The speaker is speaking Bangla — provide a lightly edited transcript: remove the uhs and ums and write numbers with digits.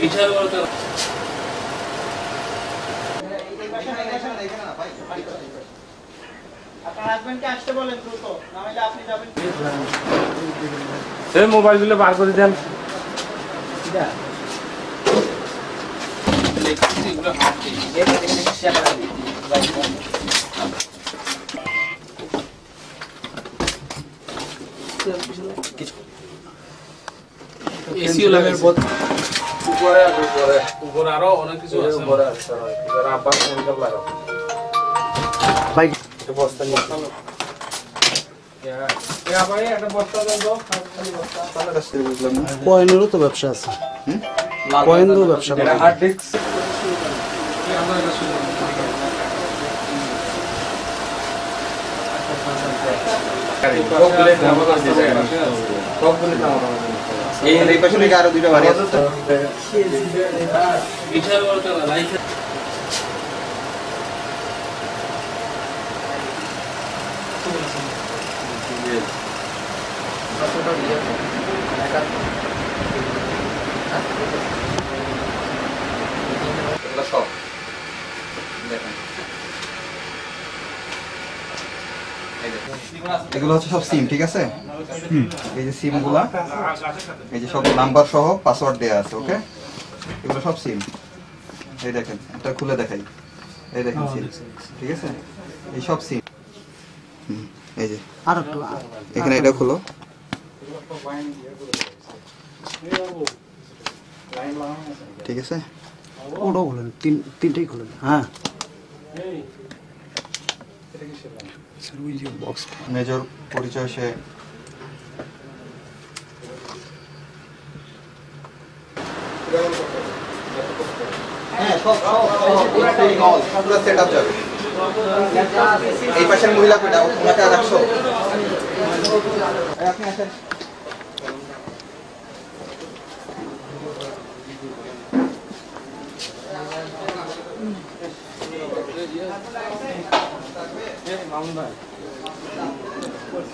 বিশাল বড় তো আপনার হাজবেন্ডকে আসতে বলেন দ্রুত, না হলে আপনি যাবেন। এই মোবাইলগুলো বার করে দেন। এসিও লাগার পর উপরে আরো অনেক কিছু আছে। উপরে আছে এবার আবার কেমিক্যাল লাগাও। ভাই এটা বস্তা নিয়ে চলো। ভাই একটা বস্তা দেন তো। খালি বস্তা। কয়েনেরও তো ব্যবসা আছে। কয়েনেরও ব্যবসা করে। এটা হার্ড ডিস্ক। এই পাশে নাকি আরো দুইটা বাড়ি আছে। বিশাল বড় তো লাইট এগুলো সব দেখেন, এগুলো হচ্ছে সব সিম, ঠিক আছে? এই যে সিম গুলা, এই যে সব নাম্বার সহ পাসওয়ার্ড দেয়া আছে, ওকে? এগুলো সব সিম। এই দেখেন, এটা খুলে দেখাই। এই দেখেন সিম, ঠিক আছে? এই সব সিম। এই যে আর একটু এখানে এটা খুলো। ঠিক আছে? ওটাও খুলেন, তিনটেই খুলেন। হ্যাঁ মেজর পরিচয় সে এই পাশের মহিলা কইটা ওনাকে রাখছো? আপনি আসেন। মামুন ভাই